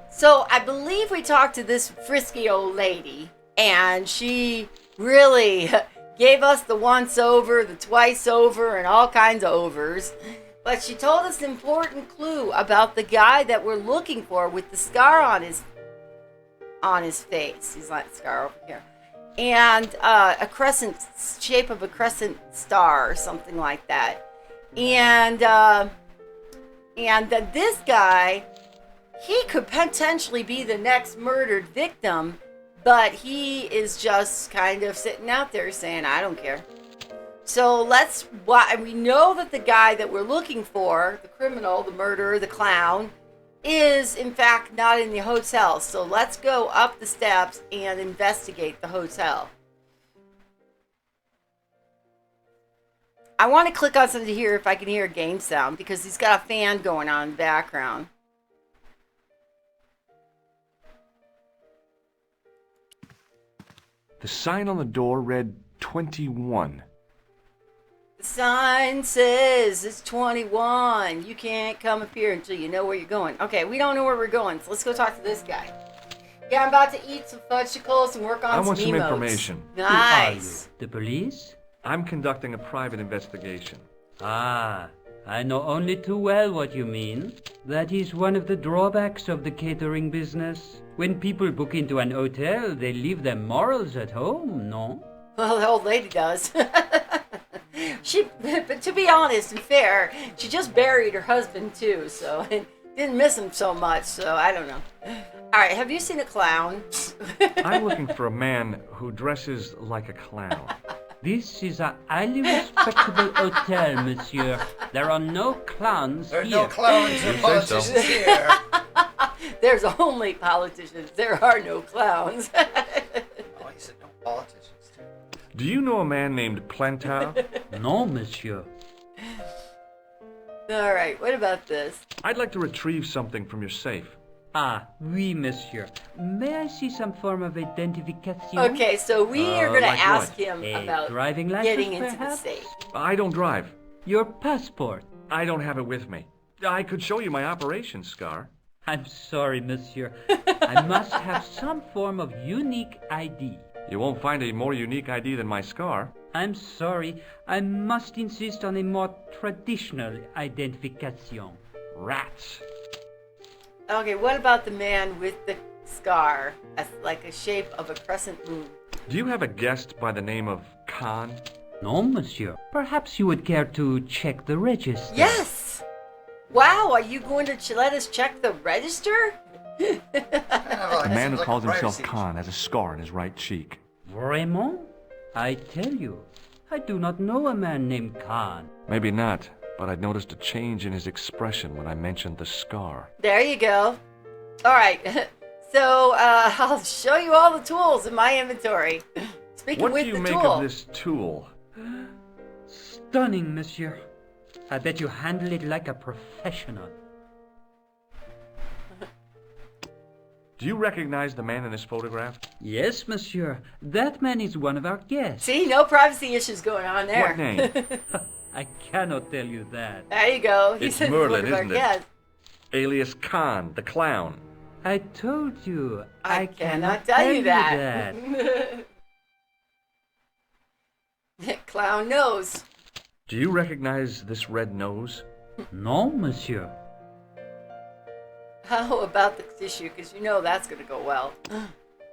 So I believe we talked to this frisky old lady, and she really gave us the once over, the twice over, and all kinds of overs. But she told us an important clue about the guy that we're looking for with the scar on his face. He's like scar over here, and a crescent shape of a crescent star or something like that. And that this guy, he could potentially be the next murdered victim, but he is just kind of sitting out there saying, I don't care. So we know that the guy that we're looking for, the criminal, the murderer, the clown, is in fact not in the hotel. So let's go up the steps and investigate the hotel. I want to click on something to hear if I can hear a game sound because he's got a fan going on in the background. The sign on the door read 21. The sign says it's 21. You can't come up here until you know where you're going. Okay, we don't know where we're going, so let's go talk to this guy. Yeah, I'm about to eat some fudgesicles and work on I some want some emotes. information. Nice. The police? I'm conducting a private investigation. Ah, I know only too well what you mean. That is one of the drawbacks of the catering business. When people book into an hotel, they leave their morals at home, no? Well, the old lady does. But to be honest and fair, she just buried her husband too, so didn't miss him so much. So I don't know. All right, have you seen a clown? I'm looking for a man who dresses like a clown. This is a highly respectable hotel, monsieur. There are no clowns There are here. no clowns or You say politicians so. here. There's only politicians. There are no clowns. Oh, he said no politicians, too. Do you know a man named Plantar? No, monsieur. All right, what about this? I'd like to retrieve something from your safe. Ah, oui, monsieur. May I see some form of identification? Okay, so we are going to like ask what? him A about driving license, getting into the perhaps? safe. I don't drive. Your passport. I don't have it with me. I could show you my operation scar. I'm sorry, monsieur. I must have some form of unique ID. You won't find a more unique ID than my scar. I'm sorry. I must insist on a more traditional identification. Rats. Okay, what about the man with the scar as like a shape of a crescent moon? Do you have a guest by the name of Khan? No, monsieur. Perhaps you would care to check the register. Yes! Wow, are you going to let us check the register? The man who calls himself Khan has a scar on his right cheek. Vraiment? I tell you, I do not know a man named Khan. Maybe not, but I'd noticed a change in his expression when I mentioned the scar. There you go. All right, so I'll show you all the tools in my inventory. Speaking What with do you the make tool. of this tool? Stunning, monsieur. I bet you handle it like a professional. Do you recognize the man in this photograph? Yes, monsieur. That man is one of our guests. See, no privacy issues going on there. What name? I cannot tell you that. There you go. He It's said Merlin, one of our isn't it? guests. Alias Khan, the clown. I told you. I cannot tell you that. Clown nose. Do you recognize this red nose? No, monsieur. How about the tissue? Because you know that's going to go well.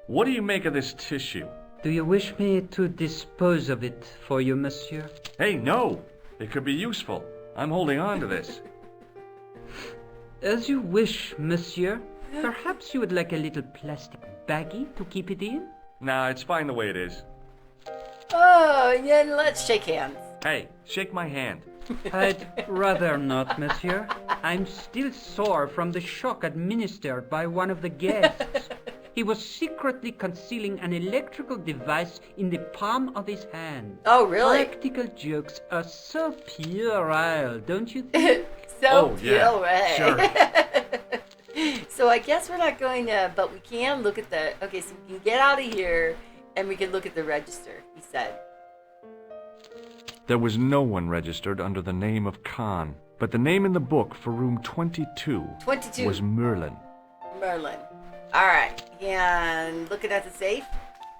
What do you make of this tissue? Do you wish me to dispose of it for you, monsieur? Hey, no! It could be useful. I'm holding on to this. As you wish, monsieur. Perhaps you would like a little plastic baggie to keep it in? Nah, it's fine the way it is. Oh, and then let's shake hands. Hey, shake my hand. I'd rather not, monsieur. I'm still sore from the shock administered by one of the guests. He was secretly concealing an electrical device in the palm of his hand. Oh, really? Practical jokes are so puerile, don't you think? So Oh, yeah, pure, right? sure. So I guess we're not going to, but we can look at the, okay, so we can get out of here and we can look at the register, he said. There was no one registered under the name of Khan, but the name in the book for room 22 22. was Merlin. Merlin. All right. And looking at the safe.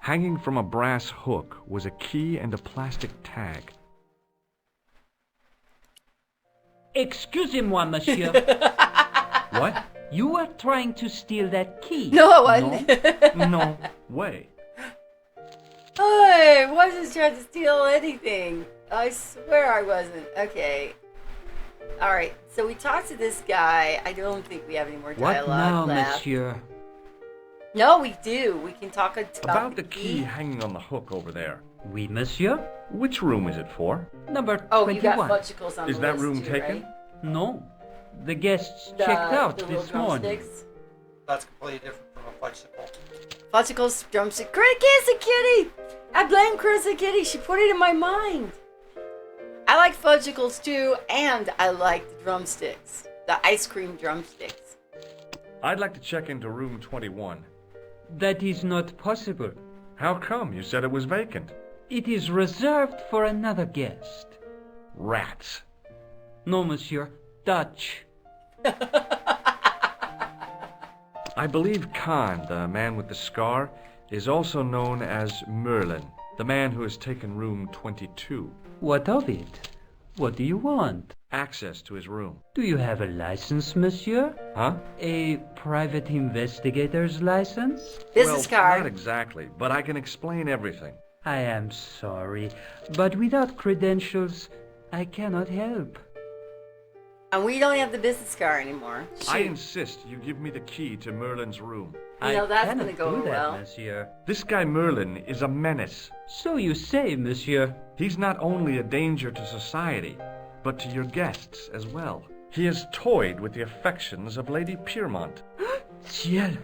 Hanging from a brass hook was a key and a plastic tag. Excusez-moi, monsieur. What? You were trying to steal that key. No, I wasn't. No way. I wasn't trying to steal anything. I swear I wasn't. Okay. All right. So we talked to this guy. I don't think we have any more What dialogue now, left. monsieur? No, we do. We can talk About the key hanging on the hook over there. Oui, monsieur. Which room is it for? Number Oh, 21. you got fudgicles on Is the that list room too, taken? right? No. The guests The- checked out the little this morning. drumsticks. That's completely different from a bicycle. Fudgicles, drumstick. Chris and Kitty! I blame Chris and Kitty. She put it in my mind. I like fudgicles too, and I like the drumsticks. The ice cream drumsticks. I'd like to check into room 21. That is not possible. How come? You said it was vacant. It is reserved for another guest. Rats. No, monsieur. Dutch. I believe Khan, the man with the scar, is also known as Merlin, the man who has taken room 22. What of it? What do you want? Access to his room. Do you have a license, monsieur? Huh? A private investigator's license? Business well, card. Not exactly, but I can explain everything. I am sorry, but without credentials, I cannot help. And we don't have the business card anymore. I Shoot. insist you give me the key to Merlin's room. You know, that's cannot gonna go do that, well. monsieur. This guy Merlin is a menace. So you say, monsieur. He's not only a danger to society, but to your guests as well. He has toyed with the affections of Lady Piermont. Ciel!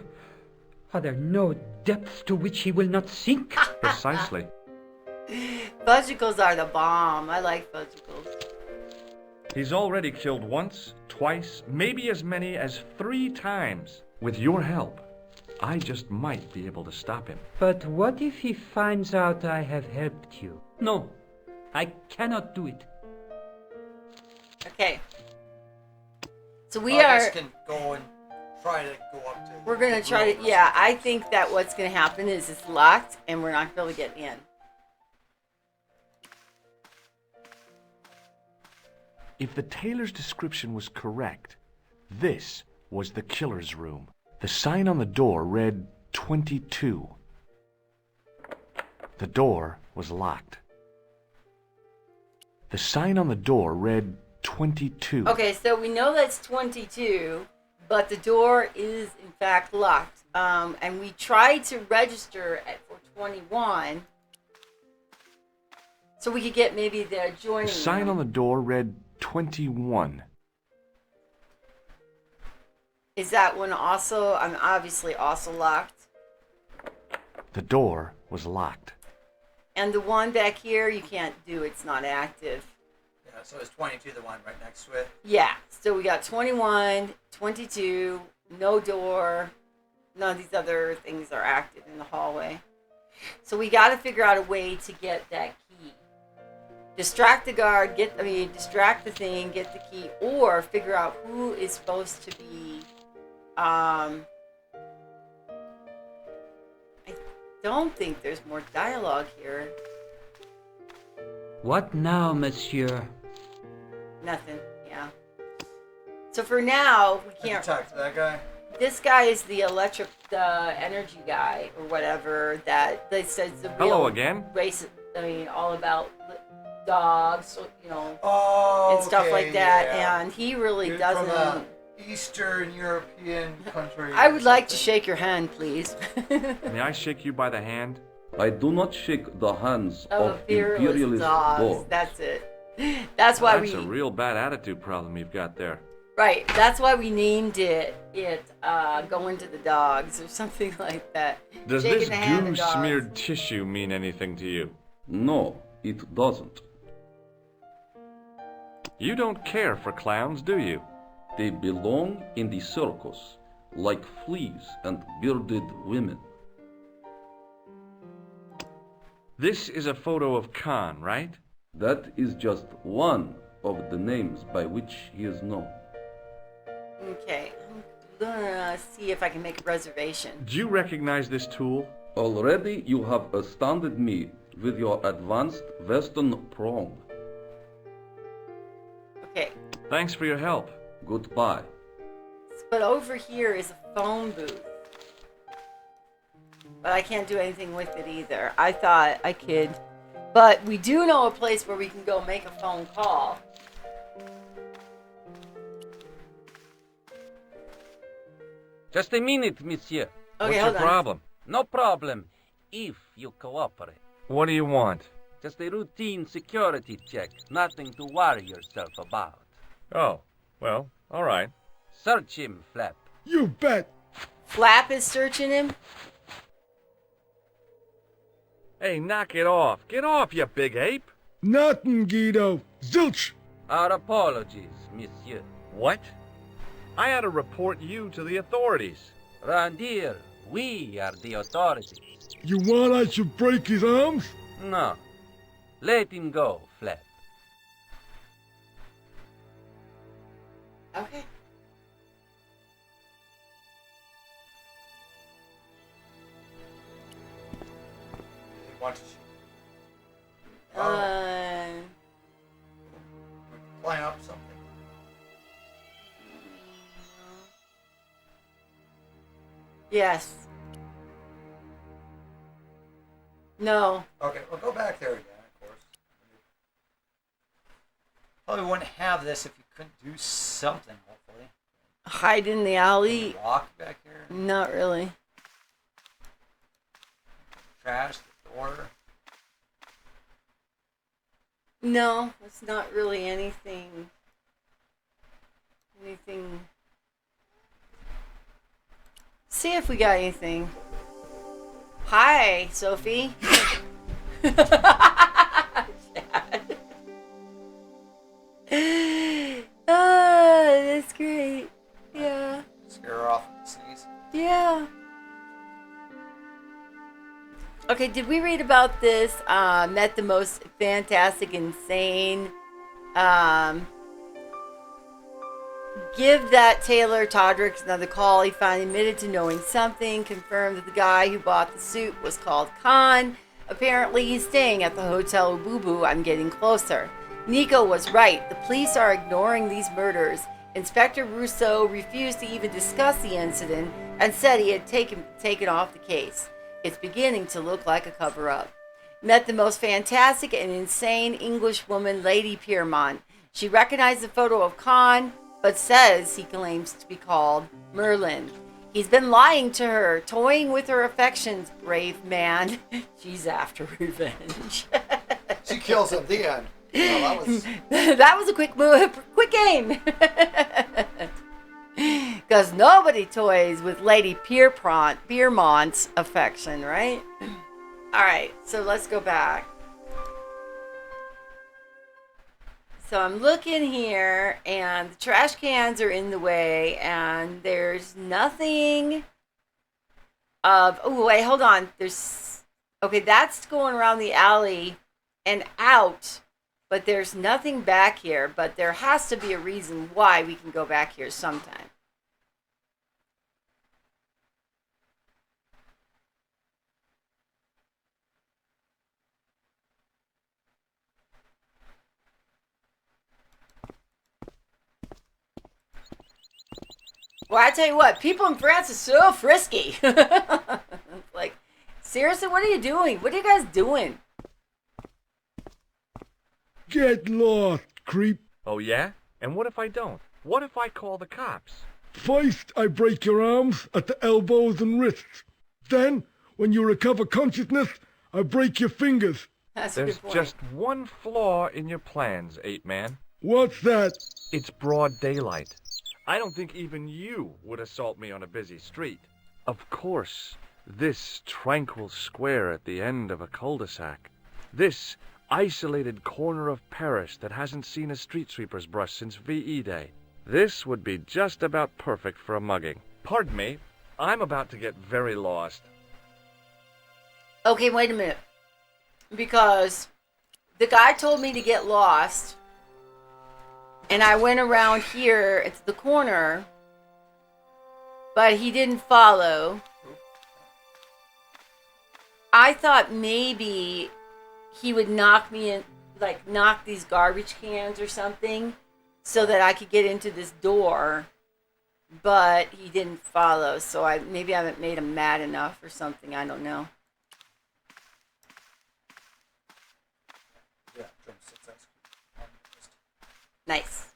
Are there no depths to which he will not sink? Precisely. Fudgicles are the bomb. I like fudgicles. He's already killed once, twice, maybe as many as 3 times. With your help, I just might be able to stop him. But what if he finds out I have helped you? No, I cannot do it. Okay. So we I are. guess can go and try to go up to. We're gonna the try room to. or Yeah, something. I think that what's gonna happen is it's locked, and we're not gonna be able to get in. If the tailor's description was correct, this was the killer's room. The sign on the door read 22. The door was locked. The sign on the door read 22. Okay, so we know that's 22, but the door is in fact locked. And we tried to register for 21, so we could get maybe the adjoining. The sign on the door read 21. Is that one also? I'm obviously also locked. The door was locked. And the one back here, you can't do. It's not active. Yeah, so it's 22, the one right next to it. Yeah. So we got 21, 22, no door. None of these other things are active in the hallway. So we got to figure out a way to get that key. Distract the guard, distract the thing, get the key, or figure out who is supposed to be, I don't think there's more dialogue here. What now, monsieur? Nothing, yeah. So for now, we Can you can't, talk to that guy? this guy is the energy guy, or whatever, that they said the real Hello again. race, all about dogs, Oh, and stuff like that, yeah. and he really You're doesn't. From a Eastern European country. I or would like to something. shake your hand, please. May I shake you by the hand? I do not shake the hands Of of imperialist imperialist dogs. dogs. That's it. That's why That's we a real bad attitude problem you've got there. right. That's why we named it going to the dogs or something like that. Does Shaking this the hand of dogs. goo-smeared tissue mean anything to you? No, it doesn't. You don't care for clowns, do you? They belong in the circus, like fleas and bearded women. This is a photo of Khan, right? That is just one of the names by which he is known. Okay, I'm gonna see if I can make a reservation. Do you recognize this tool? Already you have astounded me with your advanced Western prong. Okay, Thanks for your help. Goodbye. but over here is a phone booth. But I can't do anything with it either. I thought I could. But we do know a place where we can go make a phone call. Just a minute, monsieur. Okay, What's hold your on. problem? No problem. If you cooperate. What do you want? Just a routine security check. Nothing to worry yourself about. Oh, well, all right. Search him, Flap. You bet. Flap is searching him. Hey, knock it off. Get off, you big ape. Nothing, Guido. Zilch. Our apologies, monsieur. What? I ought to report you to the authorities. Round here, we are the authorities. You want I should break his arms? No. Let him go, Flap. Okay. He wants to Uh, climb up something. yes. No. Okay, well, go back there again, of course. Probably wouldn't have this if you couldn't do something, hopefully. Hide in the Can you alley? walk back here? Not really. Trash the door. No, it's not really anything. See if we got anything. Hi, Sophie. That's great. Yeah. Scare her off with the sneeze. Yeah. Okay, did we read about this? Met the most fantastic, insane. Give that Taylor Todrick another call. He finally admitted to knowing something. Confirmed that the guy who bought the suit was called Khan. Apparently, he's staying at the Hotel Ububu. I'm getting closer. Nico was right. The police are ignoring these murders. Inspector Rousseau refused to even discuss the incident and said he had taken off the case. It's beginning to look like a cover-up. Met the most fantastic and insane English woman, Lady Piermont. She recognized the photo of Khan, but says he claims to be called Merlin. He's been lying to her, toying with her affections, brave man. She's after revenge. She kills him at the end. Well, that was... That was a quick move, quick aim. Because nobody toys with Lady Piermont's affection, right? All right, so let's go back. So I'm looking here, and the trash cans are in the way, and there's nothing of... Oh, wait, hold on. There's... Okay, that's going around the alley and out, but there's nothing back here, but there has to be a reason why we can go back here sometime. Well, I tell you what, people in France are so frisky. Like, seriously, what are you doing? What are you guys doing? Get lost, creep. Oh, yeah? And what if I don't? What if I call the cops? First, I break your arms at the elbows and wrists. Then, when you recover consciousness, I break your fingers. That's a There's good point. just one flaw in your plans, Ape Man. What's that? It's broad daylight. I don't think even you would assault me on a busy street. Of course, this tranquil square at the end of a cul-de-sac. This isolated corner of Paris that hasn't seen a street sweeper's brush since VE Day. This would be just about perfect for a mugging. Pardon me, I'm about to get very lost. Okay, wait a minute. Because the guy told me to get lost, and I went around here at the corner, but he didn't follow. I thought maybe he would knock me in, like knock these garbage cans or something, so that I could get into this door. But he didn't follow, so maybe I haven't made him mad enough or something. I don't know. Yeah, drumsticks ice cream. Nice.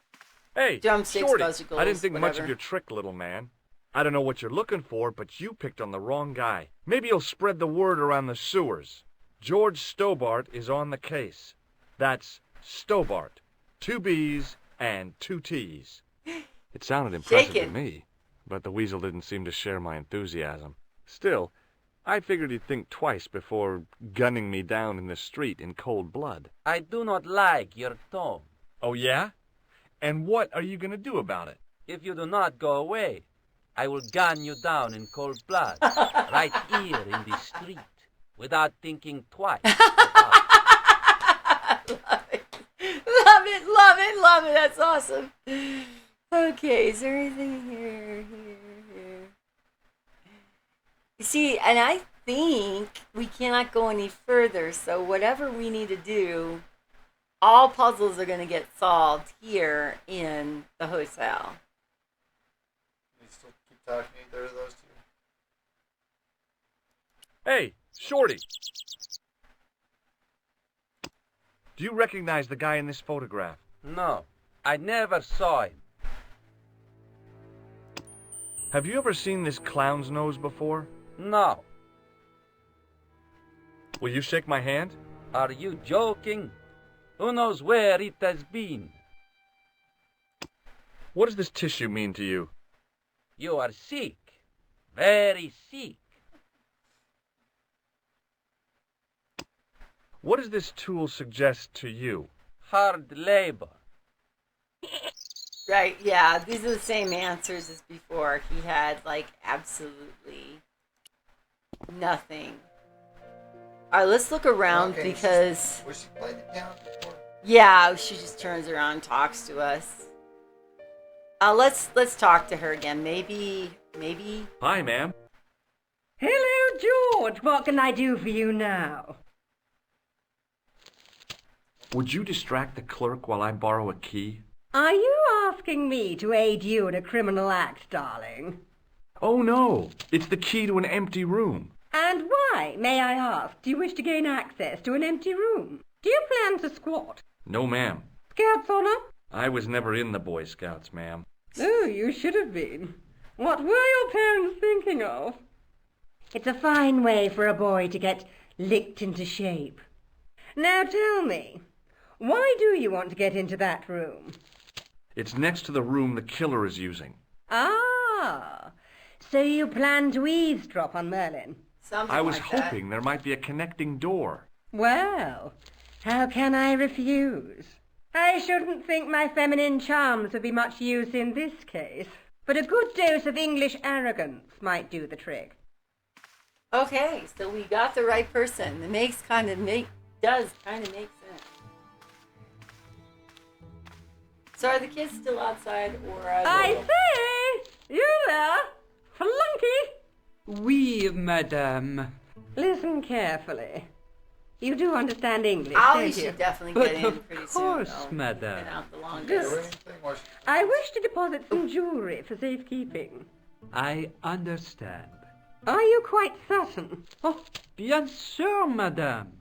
Hey, Drumsticks, Shorty, musicals, I didn't think much whatever. of your trick, little man. I don't know what you're looking for, but you picked on the wrong guy. Maybe you'll spread the word around the sewers. George Stobart is on the case. That's Stobart. 2 B's and 2 T's. It sounded impressive to Shaken. me, but the weasel didn't seem to share my enthusiasm. Still, I figured he'd think twice before gunning me down in the street in cold blood. I do not like your tone. Oh, yeah? And what are you going to do about it? If you do not go away, I will gun you down in cold blood, right here in the street, without thinking twice. Love it, love it, love it. That's awesome. Okay, is there anything here? You see, and I think we cannot go any further, so whatever we need to do, all puzzles are going to get solved here in the hotel. You still keep talking to either of those two? Hey, Shorty! Do you recognize the guy in this photograph? No, I never saw him. Have you ever seen this clown's nose before? No. Will you shake my hand? Are you joking? Who knows where it has been? What does this tissue mean to you? You are sick. Very sick. What does this tool suggest to you? Hard labor. Right, yeah, these are the same answers as before. He had, like, absolutely nothing. Alright, let's look around Okay, because... Was she playing the piano before? Yeah, she just turns around and talks to us. Let's talk to her again. Maybe. Hi, ma'am. Hello, George. What can I do for you now? Would you distract the clerk while I borrow a key? Are you asking me to aid you in a criminal act, darling? Oh, no. It's the key to an empty room. And why, may I ask, do you wish to gain access to an empty room? Do you plan to squat? No, ma'am. Scouts honor? I was never in the Boy Scouts, ma'am. Oh, you should have been. What were your parents thinking of? It's a fine way for a boy to get licked into shape. Now tell me, why do you want to get into that room? It's next to the room the killer is using. Ah, so you plan to eavesdrop on Merlin? Something I was like that. hoping there might be a connecting door. Well, how can I refuse? I shouldn't think my feminine charms would be much use in this case, but a good dose of English arrogance might do the trick. Okay, so we got the right person. It does kind of make sense. So are the kids still outside, or are I they... say, you there, flunky? Oui, madame. Listen carefully. You do understand English, Ollie don't you? should definitely But get in of pretty course, soon. Though. madam. Been out the Or longest. anything? Was she... I wish to deposit some jewelry for safekeeping. I understand. Are you quite certain? Oh, bien sûr, madame.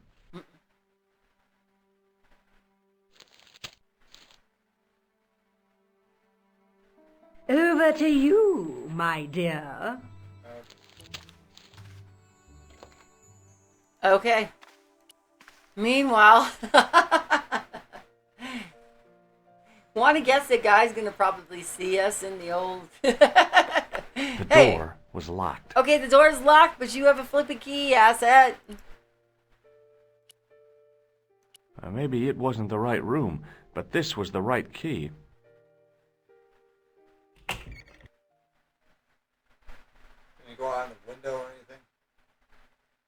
Over to you, my dear. Okay. Meanwhile, want to guess the guy's gonna probably see us in the old. The Hey. door was locked. Okay, the door's locked, but you have a flipping key, asset. Maybe it wasn't the right room, but this was the right key. Can you go out the window or anything?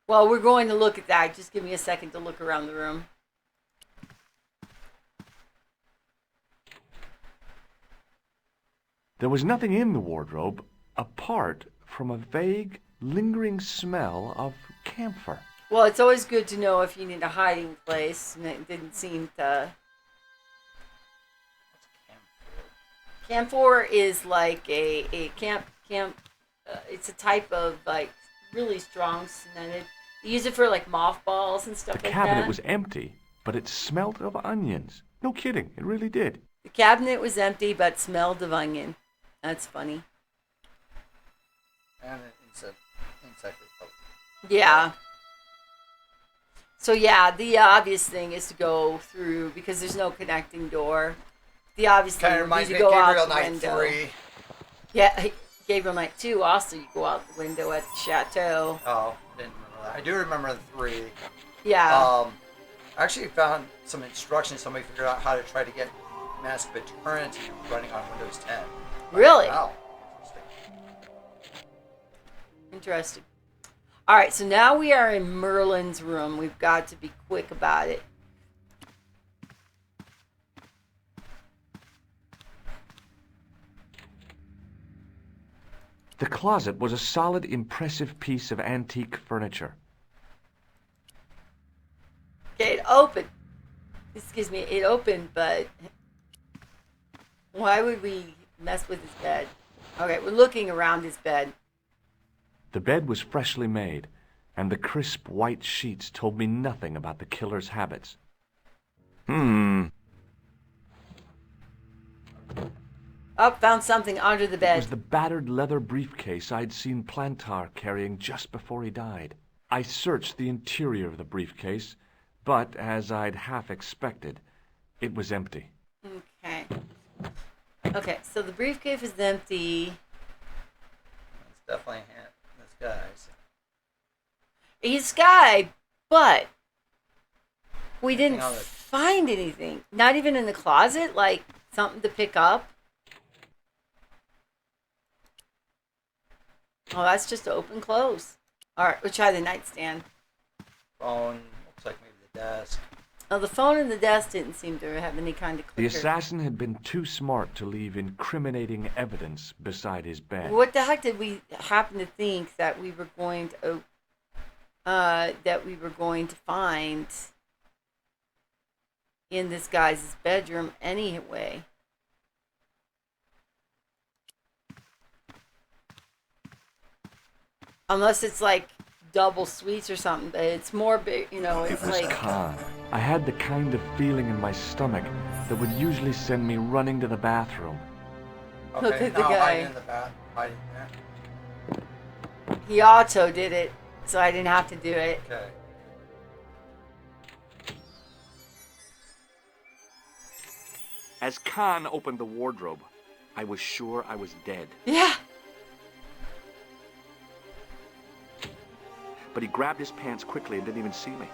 Well, we're going to look at that. Just give me a second to look around the room. There was nothing in the wardrobe. apart from a vague, lingering smell of camphor. Well, it's always good to know if you need a hiding place, and it didn't seem to. Camphor is like a camp. It's a type of like really strong scented. You use it for like mothballs and stuff The like cabinet that. was empty, but it smelt of onions. No kidding, it really did. The cabinet was empty, but smelled of onion. That's funny. And an insect repellent. Yeah. So yeah, the obvious thing is to go through because there's no connecting door. The obvious thing Kind of would be reminds to me of go out Gabriel the Knight window. 3. Yeah, Gabriel Knight 2 also you go out the window at the chateau. Oh, didn't remember that. I do remember the 3. Yeah. I actually found some instructions. Somebody figured out how to try to get Mask of Eternity running on Windows 10. Really? Wow. Interesting. All right, so now we are in Merlin's room. We've got to be quick about it. The closet was a solid, impressive piece of antique furniture. Okay, it opened. Excuse me, it opened, but why would we mess with his bed? Okay, we're looking around his bed. The bed was freshly made, and the crisp white sheets told me nothing about the killer's habits. Oh, found something under the It bed. was the battered leather briefcase I'd seen Plantar carrying just before he died. I searched the interior of the briefcase, but as I'd half expected, it was empty. Okay. Okay, so the briefcase is empty. It's definitely this guy's. He's Sky, but we didn't Anything on it? find anything. Not even in the closet, like something to pick up. Oh, that's just open close. All right, we'll try the nightstand. Phone. Looks like maybe the desk. Oh, the phone and the desk didn't seem to have any kind of The clicker. assassin had been too smart to leave incriminating evidence beside his bed. What the heck did we happen to think that we were going to find in this guy's bedroom anyway? Unless it's like double suites or something, but it's more big, you know, It it's was like Khan. I had the kind of feeling in my stomach that would usually send me running to the bathroom. Okay, Look at the now guy. hiding in the bath. Hiding there. he auto did it, so I didn't have to do it. Okay. As Khan opened the wardrobe, I was sure I was dead. Yeah. But he grabbed his pants quickly and didn't even see me.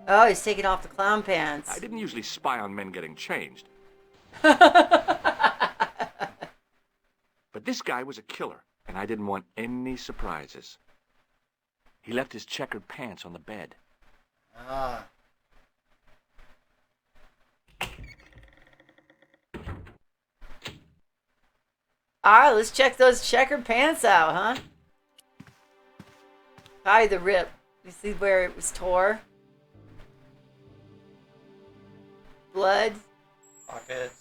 Oh, he's taking off the clown pants. I didn't usually spy on men getting changed. But this guy was a killer, and I didn't want any surprises. He left his checkered pants on the bed. Ah. All right, let's check those checkered pants out, huh? Probably the rip. You see where it was tore? Blood? Pockets.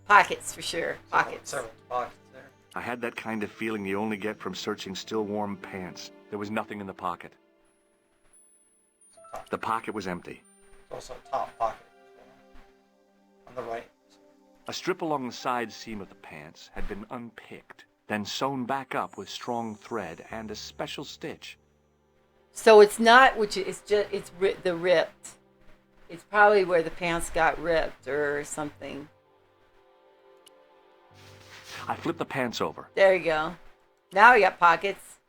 Pockets, for sure. Pockets. Several pockets there. I had that kind of feeling you only get from searching still warm pants. There was nothing in the pocket. The pocket was empty. Also a top pocket. On the right. A strip along the side seam of the pants had been unpicked, then sewn back up with strong thread and a special stitch. So it's not, the ripped. It's probably where the pants got ripped or something. I flipped the pants over. There you go. Now you got pockets.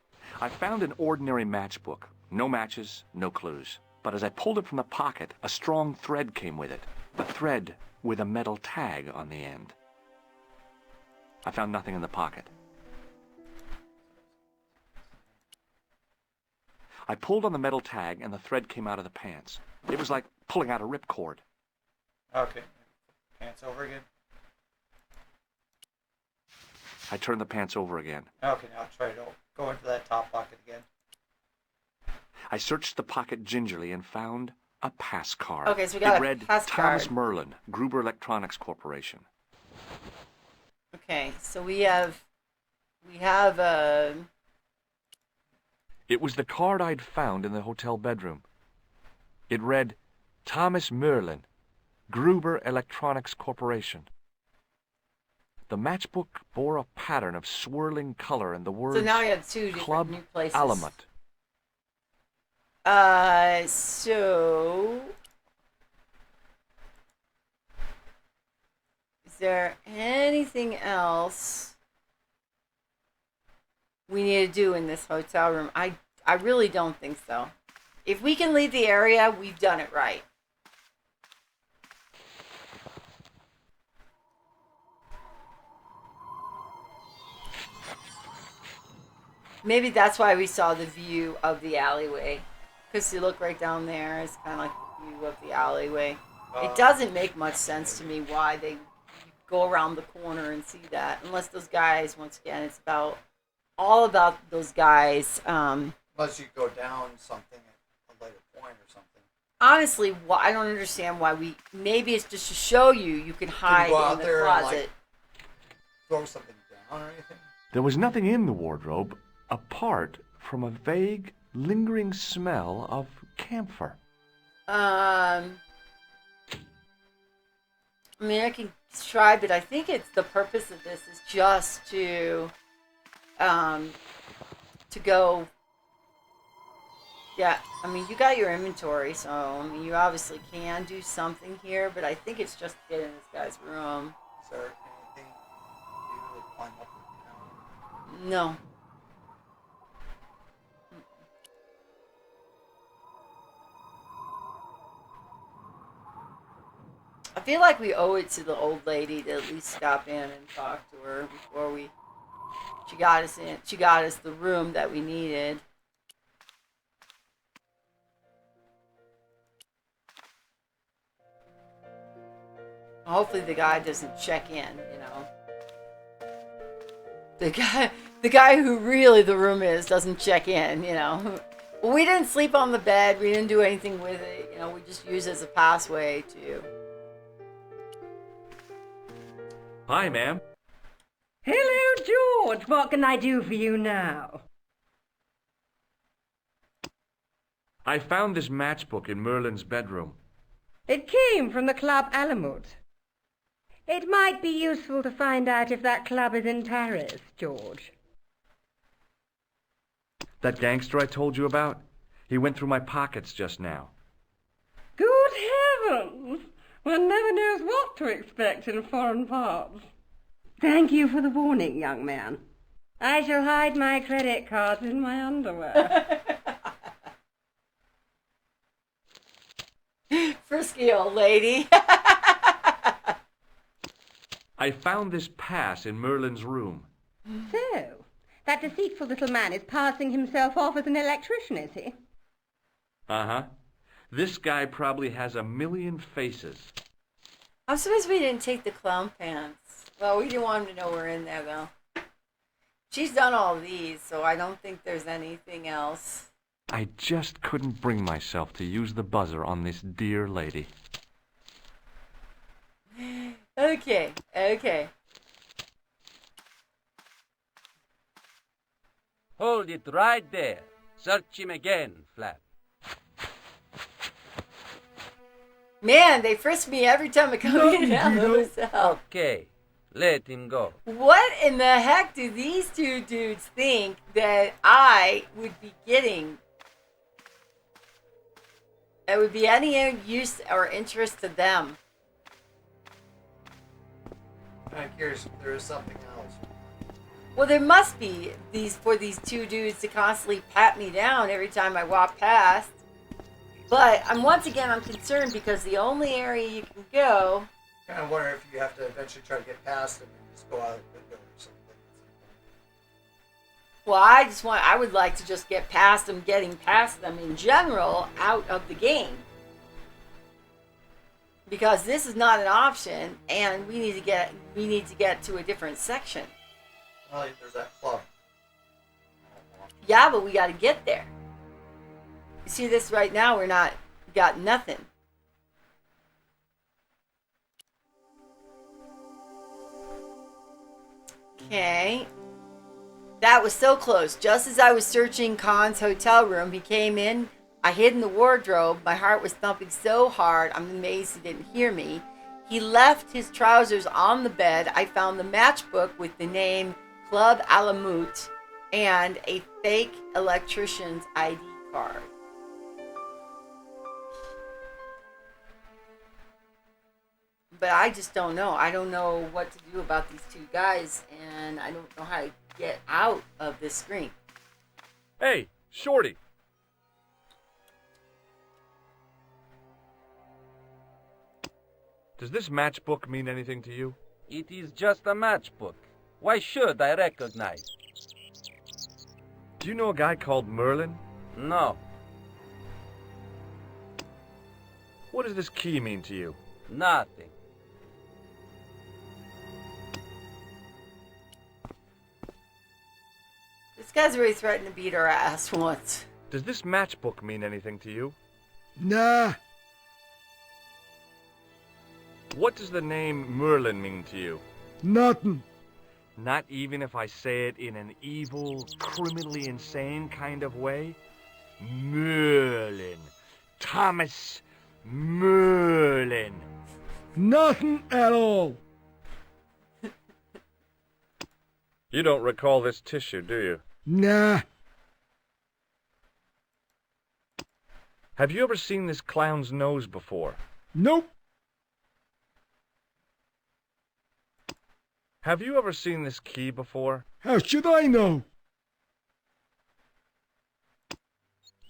I found an ordinary matchbook. No matches, no clues. But as I pulled it from the pocket, a strong thread came with it. A thread with a metal tag on the end. I found nothing in the pocket. I pulled on the metal tag and the thread came out of the pants. It was like pulling out a ripcord. Okay. Pants over again. I turned the pants over again. Okay, now try to go into that top pocket again. I searched the pocket gingerly and found a pass card. Okay, so we got it a read pass Thomas card. Merlin, Gruber Electronics Corporation. Okay, so we have It was the card I'd found in the hotel bedroom. It read Thomas Merlin, Gruber Electronics Corporation. The matchbook bore a pattern of swirling color and the words so now we have two different Club new places. Alamut. So is there anything else we need to do in this hotel room? I really don't think so. If we can leave the area, we've done it right. Maybe that's why we saw the view of the alleyway. Because you look right down there, it's kind of like the view of the alleyway. It doesn't make much sense to me why they go around the corner and see that. Unless those guys, once again, it's all about those guys. Unless you go down something at a later point or something. Honestly, I don't understand why maybe it's just to show you can hide go out in the there and, closet. like, throw something down or anything? There was nothing in the wardrobe apart from a vague, lingering smell of camphor. I mean, I can try, but I think it's the purpose of this is just to go. Yeah, I mean, you got your inventory, so I mean, you obviously can do something here, but I think it's just to get in this guy's room. Is there anything you do to climb up or down? No. I feel like we owe it to the old lady to at least stop in and talk to her before she got us in. She got us the room that we needed. Hopefully the guy doesn't check in, you know. The guy who really the room is doesn't check in, you know. Well, we didn't sleep on the bed. We didn't do anything with it. You know, we just used it as a passway to. Hi, ma'am. Hello, George. What can I do for you now? I found this matchbook in Merlin's bedroom. It came from the Club Alamut. It might be useful to find out if that club is in Paris, George. That gangster I told you about? He went through my pockets just now. Good heavens! One never knows what to expect in foreign parts. Thank you for the warning, young man. I shall hide my credit cards in my underwear. Frisky old lady. I found this pass in Merlin's room. So, that deceitful little man is passing himself off as an electrician, is he? Uh-huh. This guy probably has a million faces. I'm surprised we didn't take the clown pants. Well, we didn't want him to know we're in there, though. She's done all these, so I don't think there's anything else. I just couldn't bring myself to use the buzzer on this dear lady. Okay. Hold it right there. Search him again, Flap. Man, they frisk me every time I come in and out of the hotel. Okay, let him go. What in the heck do these two dudes think that I would be getting? That would be any use or interest to them? I'm curious if there is something else. Well, there must be for these two dudes to constantly pat me down every time I walk past. But once again, I'm concerned because the only area you can go. Kind of wonder if you have to eventually try to get past them and just go out the window or something. Well, I would like to just get past them, getting past them in general out of the game. Because this is not an option, and we need to get to a different section. Well, there's that club. Yeah, but we got to get there. You see this right now? We're not got nothing. Okay. That was so close. Just as I was searching Khan's hotel room, he came in. I hid in the wardrobe. My heart was thumping so hard. I'm amazed he didn't hear me. He left his trousers on the bed. I found the matchbook with the name Club Alamut and a fake electrician's ID card. But I just don't know. I don't know what to do about these two guys, and I don't know how to get out of this screen. Hey, Shorty. Does this matchbook mean anything to you? It is just a matchbook. Why should I recognize? Do you know a guy called Merlin? No, What does this key mean to you? nothing. This guy's already threatened to beat our ass once. Does this matchbook mean anything to you? Nah. What does the name Merlin mean to you? Nothing. Not even if I say it in an evil, criminally insane kind of way? Merlin. Thomas Merlin. Nothing at all. You don't recall this tissue, do you? Nah. Have you ever seen this clown's nose before? Nope. Have you ever seen this key before? How should I know?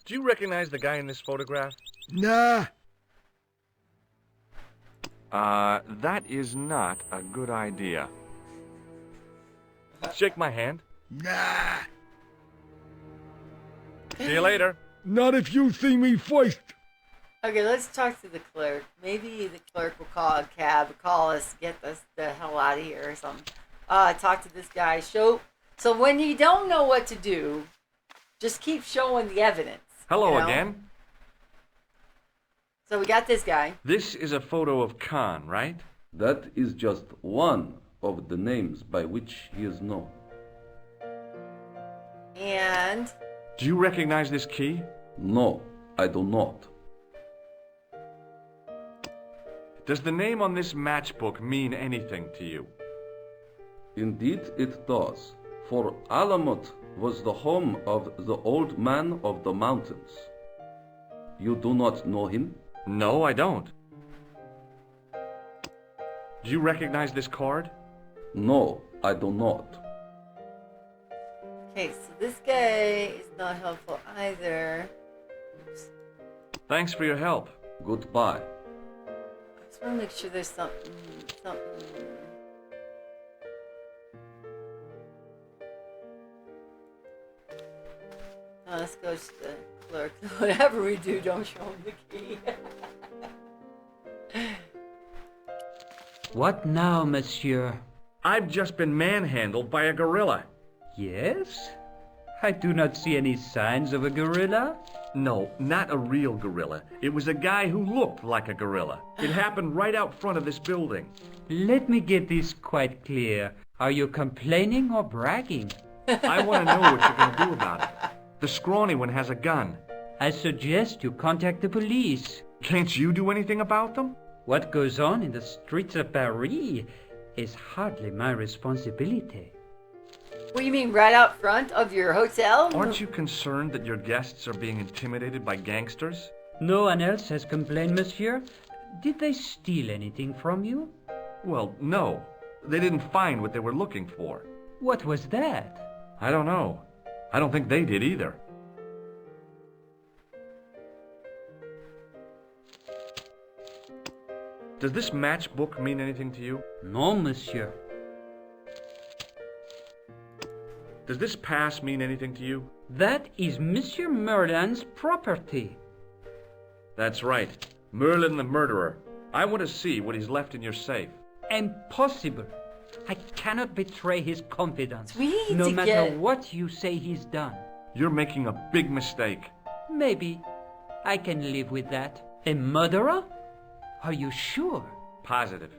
Do you recognize the guy in this photograph? Nah. That is not a good idea. Shake my hand. Nah. See you later. Not if you see me first. Okay, let's talk to the clerk. Maybe the clerk will call a cab, call us, get us the hell out of here or something. Talk to this guy. So when you don't know what to do, just keep showing the evidence. Hello you know? again. So we got this guy. This is a photo of Khan, right? That is just one of the names by which he is known. And Do you recognize this key? No, I do not. Does the name on this matchbook mean anything to you? Indeed it does, for Alamut was the home of the old man of the mountains. You do not know him? No, I don't. Do you recognize this card? No, I do not. okay, so this guy is not helpful either. Thanks for your help. Goodbye. I just want to make sure there's something. Let's go to the clerk. Whatever we do, don't show him the key. What now, monsieur? I've just been manhandled by a gorilla. Yes? I do not see any signs of a gorilla. No, not a real gorilla. It was a guy who looked like a gorilla. It happened right out front of this building. Let me get this quite clear. Are you complaining or bragging? I want to know what you're going to do about it. The scrawny one has a gun. I suggest you contact the police. Can't you do anything about them? What goes on in the streets of Paris is hardly my responsibility. What do you mean, right out front of your hotel? Aren't you concerned that your guests are being intimidated by gangsters? No one else has complained, monsieur. Did they steal anything from you? Well, no. They didn't find what they were looking for. What was that? I don't know. I don't think they did either. Does this matchbook mean anything to you? No, monsieur. Does this pass mean anything to you? That is Monsieur Merlin's property. That's right. Merlin the murderer. I want to see what he's left in your safe. Impossible. I cannot betray his confidence, We need no to matter get- what you say he's done. You're making a big mistake. Maybe. I can live with that. A murderer? Are you sure? Positive.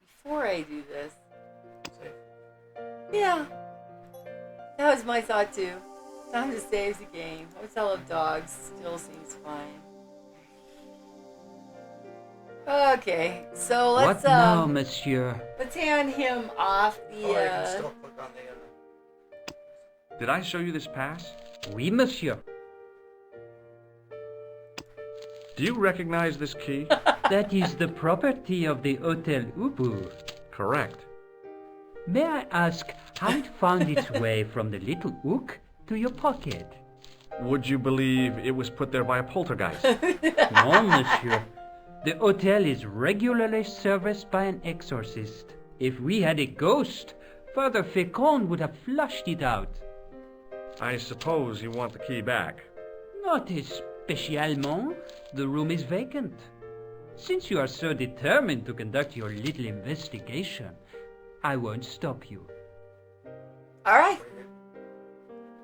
Before I do this. Yeah. That was my thought too. Time to save the game. Hotel of Dogs still seems fine. Okay, so let's What now, monsieur? let's hand him off the Oh, I can still click on the Did I show you this pass? Oui, monsieur. Do you recognize this key? That is the property of the Hotel Ubu. Correct. May I ask how it found its way from the little hook to your pocket? Would you believe it was put there by a poltergeist? No, monsieur. The hotel is regularly serviced by an exorcist. If we had a ghost, Father Fécond would have flushed it out. I suppose you want the key back. Not especiellement. The room is vacant. Since you are so determined to conduct your little investigation, I won't stop you. Alright.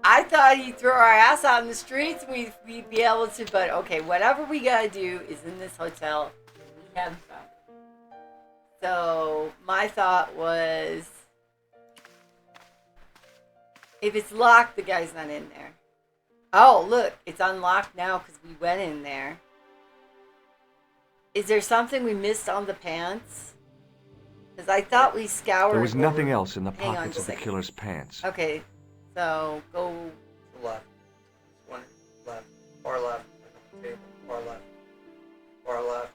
I thought he'd throw our ass out in the streets and we'd be able to, but okay, whatever we gotta do is in this hotel. We haven't found it. So, my thought was, if it's locked, the guy's not in there. Oh, look, it's unlocked now because we went in there. Is there something we missed on the pants? Because I thought we scoured. There was nothing over- else in the Hang on pockets just of a the second. killer's pants. Okay, so go. the left. One left. Far left. Click on the table. Far left. Far left.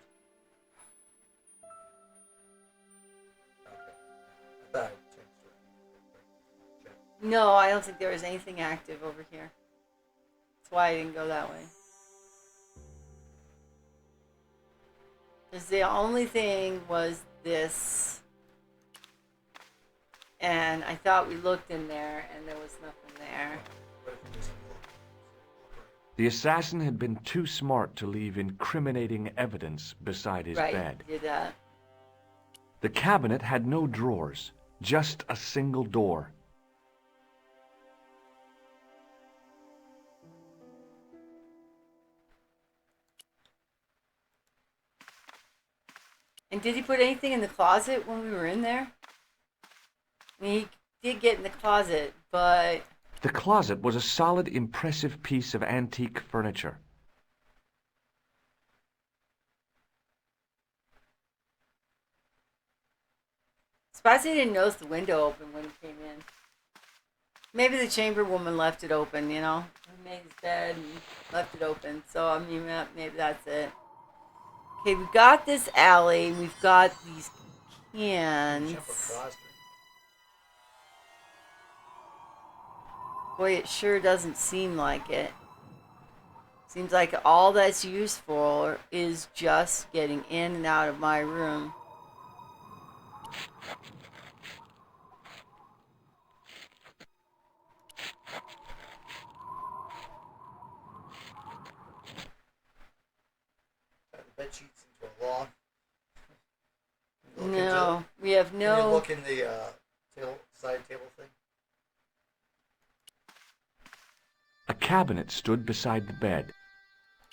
Okay. I thought I changed it. Check. No, I don't think there was anything active over here. That's why I didn't go that way. Because the only thing was this. And I thought we looked in there and there was nothing there. What if you just The assassin had been too smart to leave incriminating evidence beside his right, bed. did that. The cabinet had no drawers, just a single door. And did he put anything in the closet when we were in there? I mean, he did get in the closet, but The closet was a solid, impressive piece of antique furniture. surprised he didn't notice the window open when he came in. Maybe the chamber woman left it open, you know? He made his bed and left it open. So, I mean, maybe that's it. Okay, we've got this alley. We've got these cans. jump across it? Boy, it sure doesn't seem like it. Seems like all that's used for is just getting in and out of my room. The bed sheets into a log. No, we have Can you no. look in the side table thing? A cabinet stood beside the bed.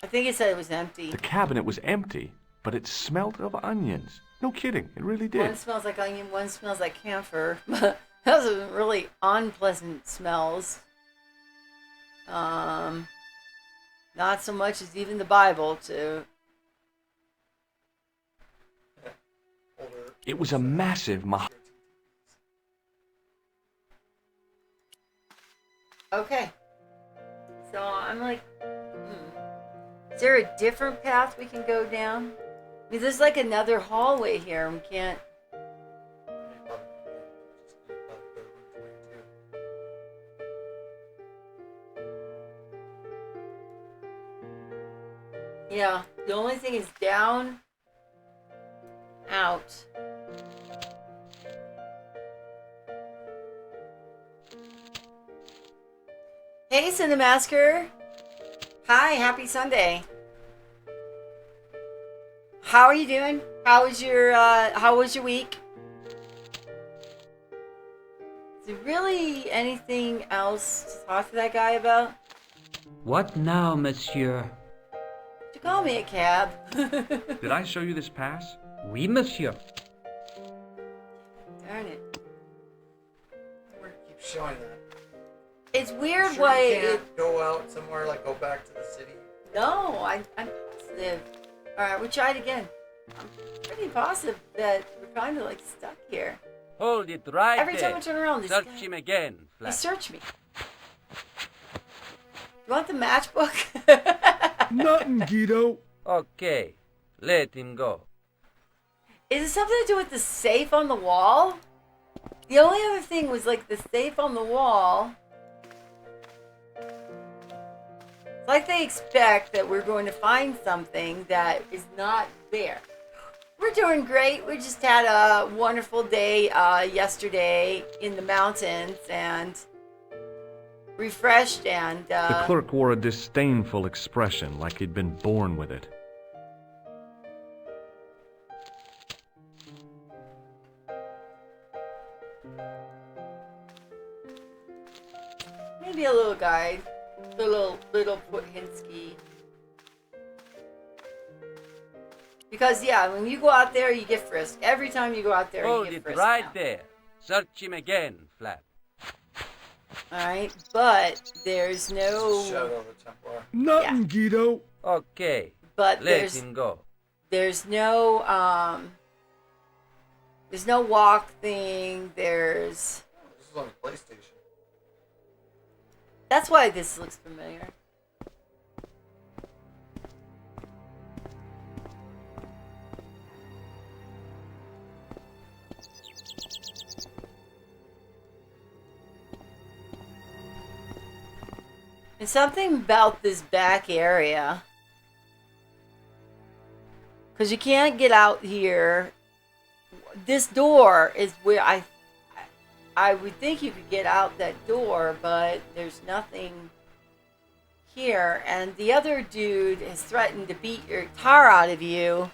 I think it said it was empty. The cabinet was empty, but it smelt of onions. No kidding, it really One did. smells like onion, one smells like camphor. Those are really unpleasant smells. Not so much as even the Bible to. Older. It was a massive Okay. So I'm like, is there a different path we can go down? I mean, there's like another hallway here. We can't. Yeah, the only thing is down, out. Hey, Cinemasker. Hi, happy Sunday. how are you doing? How was your week? Is there really anything else to talk to that guy about? What now, monsieur? Did you call me a cab? Did I show you this pass? Oui, monsieur. Darn it. We're gonna keep showing that. It's weird Sure why you it, can't go out somewhere, like go back to the city. no, I'm positive. Alright, we tried again. I'm pretty positive that we're kind of like stuck here. Hold it right Every there. time I turn around, this Search guy, him again, he Flap. searched me. You want the matchbook? Nothing, Guido. Okay, let him go. Is it something to do with the safe on the wall? The only other thing was like the safe on the wall. It's like they expect that we're going to find something that is not there. We're doing great. We just had a wonderful day yesterday in the mountains and refreshed and The clerk wore a disdainful expression like he'd been born with it. maybe a little guide. Little Puthinsky. Because yeah, when you go out there, you get frisked. Every time you go out there, Hold you get it frisked. right now. there. Search him again, Flap. All right, but there's no. Shadow of the Templar. Nothing, Guido. Okay, But let him go. there's no walk thing. This is on the PlayStation. That's why this looks familiar. And something about this back area, because you can't get out here. This door is where I would think you could get out that door, but there's nothing here. And the other dude has threatened to beat your tar out of you,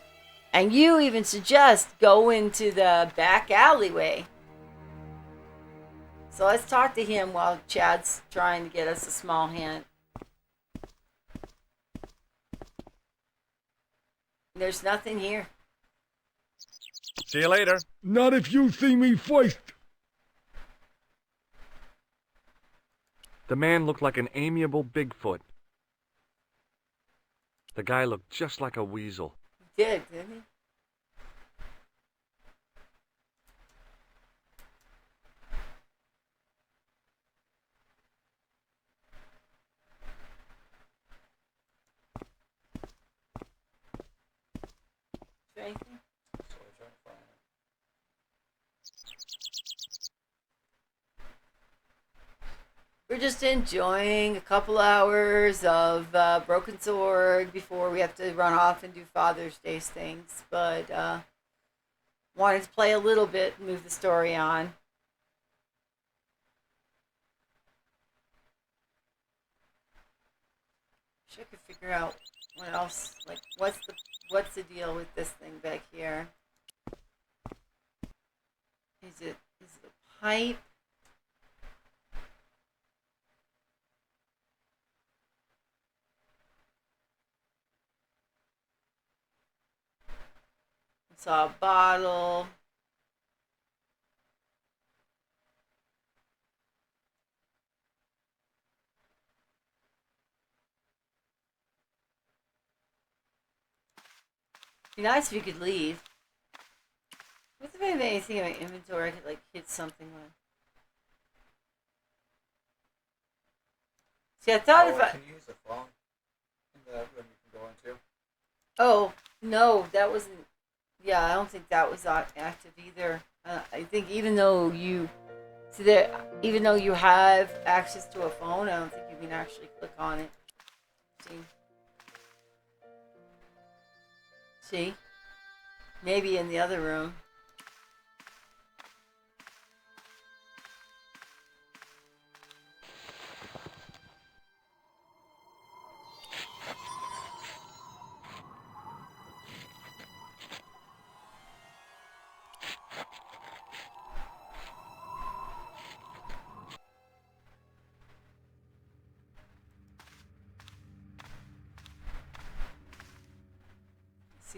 and you even suggest go into the back alleyway. So let's talk to him while Chad's trying to get us a small hint. There's nothing here. See you later. Not if you see me first. The man looked like an amiable Bigfoot. The guy looked just like a weasel. He did, didn't he? Is there anything? So I try to find it. We're just enjoying a couple hours of Broken Sword before we have to run off and do Father's Day things. But wanted to play a little bit and move the story on. Wish I could figure out what else. Like, what's the deal with this thing back here? Is it a pipe? Saw a bottle. Be nice if you could leave. What if I have anything in my inventory I could like hit something with? See, I thought if I. Can you use the phone in the room you can go into? Oh no, that wasn't. Yeah, I don't think that was active either. I think even though you see that, even though you have access to a phone, I don't think you can actually click on it. See, maybe in the other room.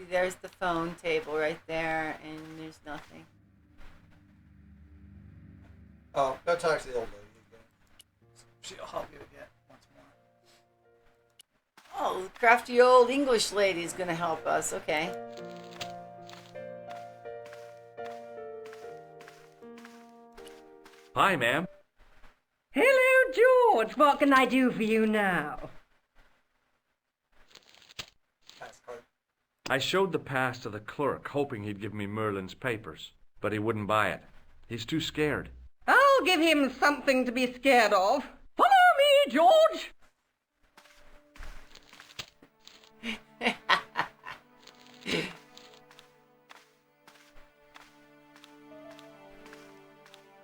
See, there's the phone table right there, and there's nothing. Oh, go talk to the old lady again. She'll help you again once more. Oh, the crafty old English lady is going to help us. Okay. Hi, ma'am. Hello, George. What can I do for you now? Pass card. I showed the pass to the clerk, hoping he'd give me Merlin's papers, but he wouldn't buy it. He's too scared. I'll give him something to be scared of. Follow me, George.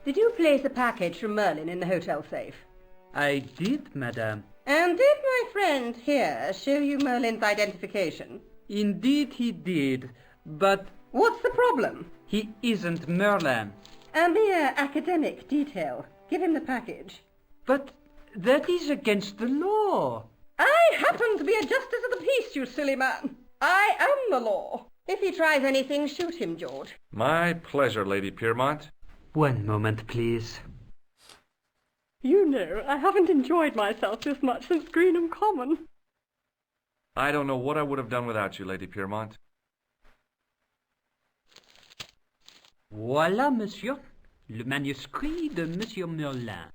Did you place a package from Merlin in the hotel safe? I did, madame. And did my friend here show you Merlin's identification? Indeed he did, but What's the problem? he isn't Merlin. A mere academic detail. Give him the package. But that is against the law. I happen to be a justice of the peace, you silly man. I am the law. If he tries anything, shoot him, George. My pleasure, Lady Piermont. One moment, please. You know, I haven't enjoyed myself this much since Greenham Common. I don't know what I would have done without you, Lady Piermont. Voilà, monsieur. Le manuscrit de Monsieur Merlin.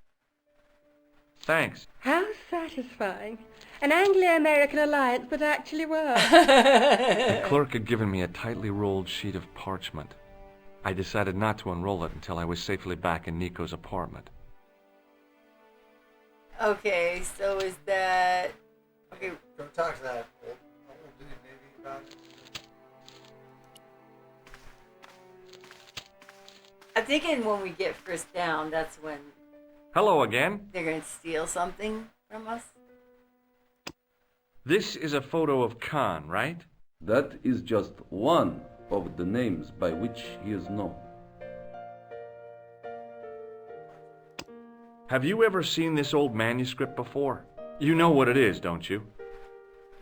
Thanks. How satisfying. An Anglo-American alliance that actually works. The clerk had given me a tightly rolled sheet of parchment. I decided not to unroll it until I was safely back in Nico's apartment. Okay, so is that... Okay, Go talk to that old dude maybe about it. I'm thinking when we get frisked down, that's when Hello again. they're going to steal something from us. This is a photo of Khan, right? That is just one of the names by which he is known. Have you ever seen this old manuscript before? You know what it is, don't you?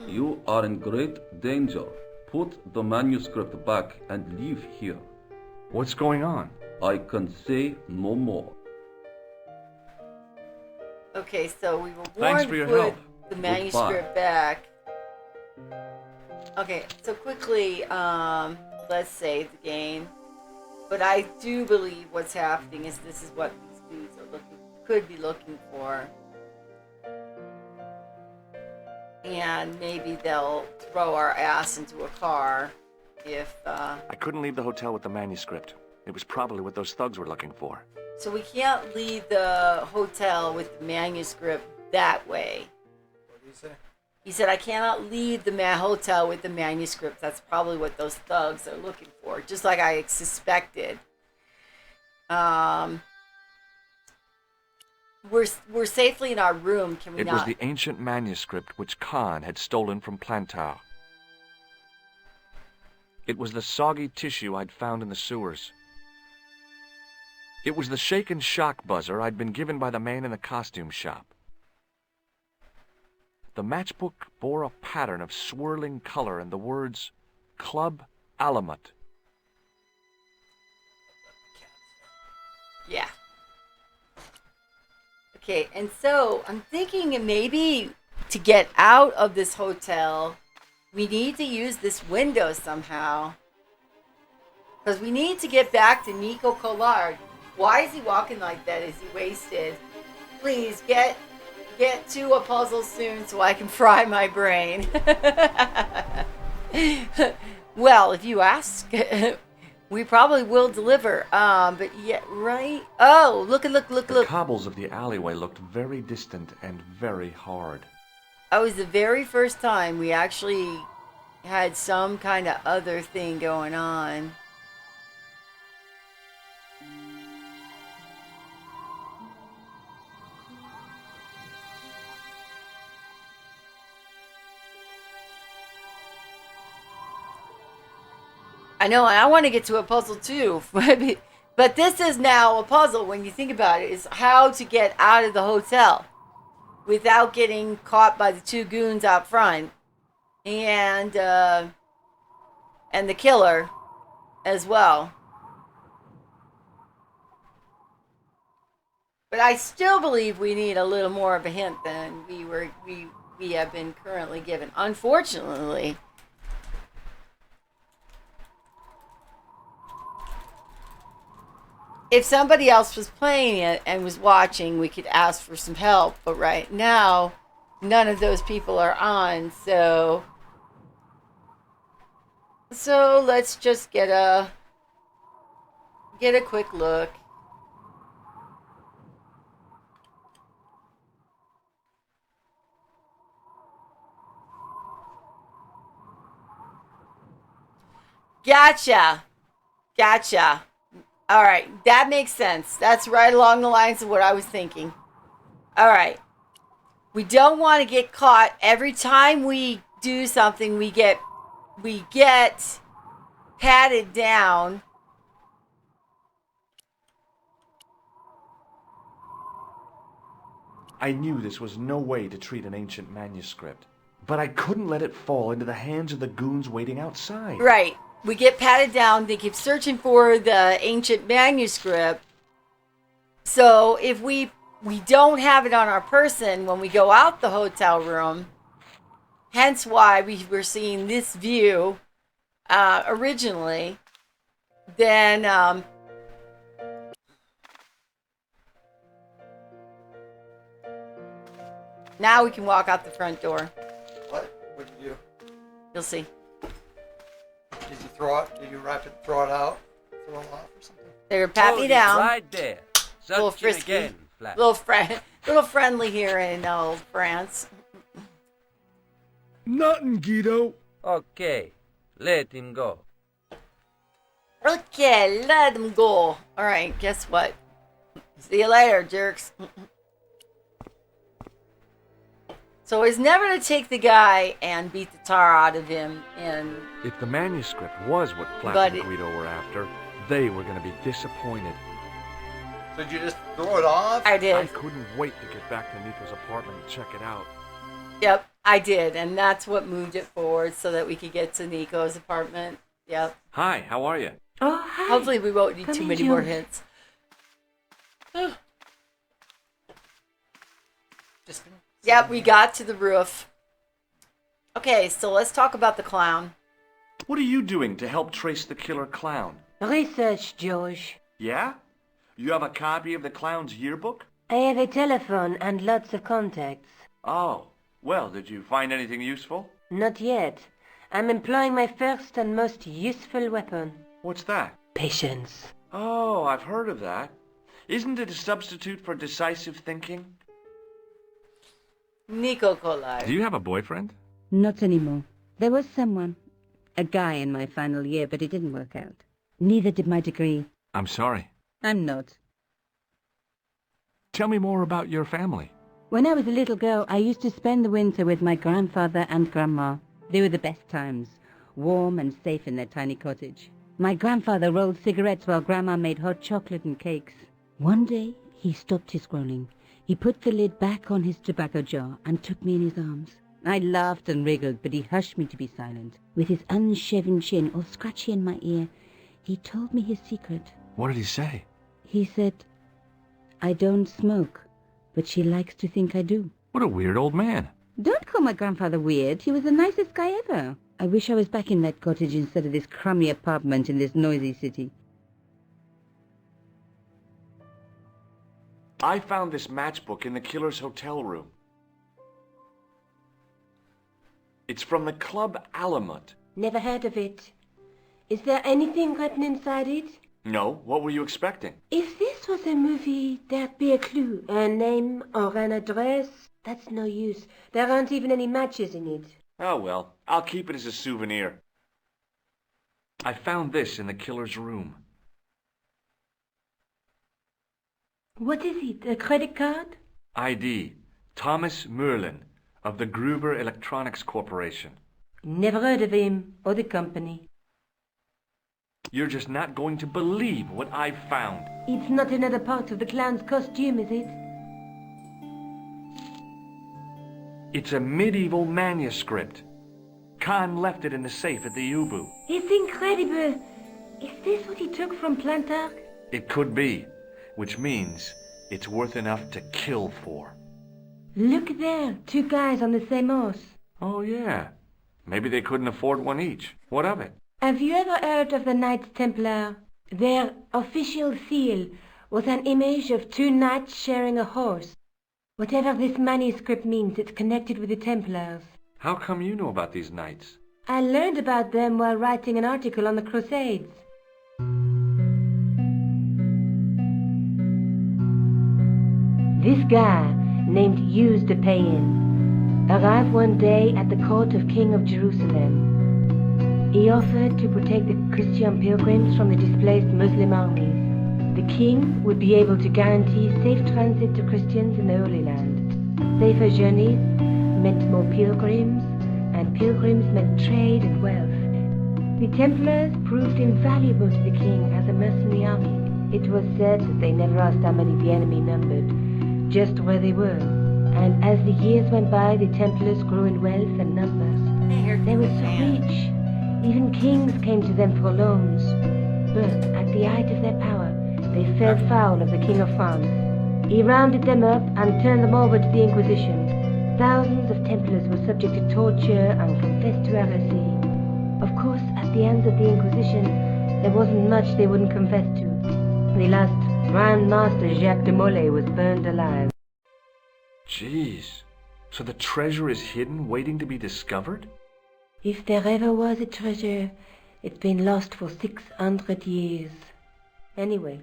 You are in great danger. Put the manuscript back and leave here. What's going on? I can say no more. Okay, so we were Thanks warned for your to put help. the manuscript back. Okay, so quickly, let's save the game. But I do believe what's happening is this is what these dudes are could be looking for. And maybe they'll throw our ass into a car if, I couldn't leave the hotel with the manuscript. It was probably what those thugs were looking for. So we can't leave the hotel with the manuscript that way. What did he say? He said, I cannot leave the hotel with the manuscript. That's probably what those thugs are looking for, just like I suspected. We're safely in our room, can we It not? was the ancient manuscript which Khan had stolen from Plantow. It was the soggy tissue I'd found in the sewers. It was the shaken shock buzzer I'd been given by the man in the costume shop. The matchbook bore a pattern of swirling color and the words, Club Alamut. Yeah. Okay, and so I'm thinking maybe to get out of this hotel, we need to use this window somehow. Because we need to get back to Nico Collard. Why is he walking like that? Is he wasted? Please, get to a puzzle soon so I can fry my brain. Well, if you ask, we probably will deliver. But yeah, right? Oh, look. The cobbles of the alleyway looked very distant and very hard. That was the very first time we actually had some kind of other thing going on. I know, and I want to get to a puzzle too. But this is now a puzzle when you think about it, is how to get out of the hotel without getting caught by the two goons out front. And and the killer as well. But I still believe we need a little more of a hint than we have been currently given. Unfortunately. If somebody else was playing it and was watching, we could ask for some help. But right now, none of those people are on, so let's just get a quick look. Gotcha. All right, that makes sense. That's right along the lines of what I was thinking. All right. We don't want to get caught. Every time we do something, we get patted down. I knew this was no way to treat an ancient manuscript, but I couldn't let it fall into the hands of the goons waiting outside. Right. We get patted down. They keep searching for the ancient manuscript. So if we don't have it on our person when we go out the hotel room, hence why we were seeing this view originally, then now we can walk out the front door. What? What'd you do? You'll see. Did you throw it? Did you throw it out? Throw it off or something? They were patting me Hold it down. right there. Little Search it frisky. again, Flash. Little friendly here in old France. Nothing, Guido. Okay, let him go. Okay, let them go. All right, guess what? See you later, jerks. So it's never to take the guy and beat the tar out of him in... If the manuscript was what Platt But and Guido were after, they were going to be disappointed. So did you just throw it off? I I did. couldn't wait to get back to Nico's apartment and check it out. Yep, I did. And that's what moved it forward so that we could get to Nico's apartment. Yep. Hi, how are you? Oh, hi. Hopefully we won't need Come too in, many more Jules. hits. Just been Yep, we got to the roof. Okay, so let's talk about the clown. What are you doing to help trace the killer clown? Research, George. Yeah? You have a copy of the clown's yearbook? I have a telephone and lots of contacts. Oh, well, did you find anything useful? Not yet. I'm employing my first and most useful weapon. What's that? Patience. Oh, I've heard of that. Isn't it a substitute for decisive thinking? Nico Collard. Do you have a boyfriend? Not anymore. There was someone. A guy in my final year, but it didn't work out. Neither did my degree. I'm sorry. I'm not. Tell me more about your family. When I was a little girl, I used to spend the winter with my grandfather and grandma. They were the best times, warm and safe in their tiny cottage. My grandfather rolled cigarettes while grandma made hot chocolate and cakes. One day, he stopped his groaning. He put the lid back on his tobacco jar and took me in his arms. I laughed and wriggled, but he hushed me to be silent. With his unshaven chin all scratchy in my ear, he told me his secret. What did he say? He said, I don't smoke, but she likes to think I do. What a weird old man. Don't call my grandfather weird. He was the nicest guy ever. I wish I was back in that cottage instead of this crummy apartment in this noisy city. I found this matchbook in the killer's hotel room. It's from the Club Alamut. Never heard of it. Is there anything written inside it? No, what were you expecting? If this was a movie, there'd be a clue. A name or an address. That's no use. There aren't even any matches in it. Oh well, I'll keep it as a souvenir. I found this in the killer's room. What is it? A credit card? ID, Thomas Merlin, of the Gruber Electronics Corporation. Never heard of him or the company. You're just not going to believe what I've found. It's not another part of the clown's costume, is it? It's a medieval manuscript Khan left it in the safe at the U-boot. It's incredible. Is this what he took from Plantark? It could be, which means it's worth enough to kill for. Look there, 2 guys on the same horse. Oh, yeah. Maybe they couldn't afford one each. What of it? Have you ever heard of the Knights Templar? Their official seal was an image of 2 knights sharing a horse. Whatever this manuscript means, it's connected with the Templars. How come you know about these knights? I learned about them while writing an article on the Crusades. This guy, named Hughes de Payen, arrived one day at the court of King of Jerusalem. He offered to protect the Christian pilgrims from the displaced Muslim armies. The king would be able to guarantee safe transit to Christians in the Holy Land. Safer journeys meant more pilgrims, and pilgrims meant trade and wealth. The Templars proved invaluable to the king as a mercenary army. It was said that they never asked how many the enemy numbered, just where they were. And as the years went by, the Templars grew in wealth and numbers. They were so rich, even kings came to them for loans. But at the height of their power, they fell foul of the King of France. He rounded them up and turned them over to the Inquisition. Thousands of Templars were subject to torture and confessed to heresy. Of course, at the hands of the Inquisition, there wasn't much they wouldn't confess to. The last Grand Master Jacques de Molay was burned alive. Jeez. So the treasure is hidden, waiting to be discovered? If there ever was a treasure, it's been lost for 600 years. Anyway,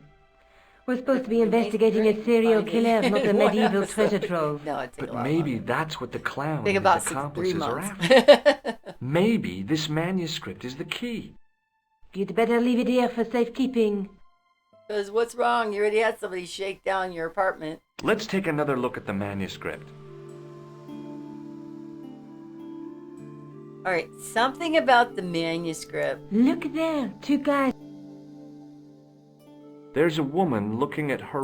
we're supposed to be investigating a serial killer, not a medieval treasure trove. No, it's But maybe that's what the clown Think and about his 3 accomplices are months. after. Maybe this manuscript is the key. You'd better leave it here for safekeeping. Because what's wrong? You already had somebody shake down your apartment. Let's take another look at the manuscript. All right, something about the manuscript. Look there, 2 guys. There's a woman looking at her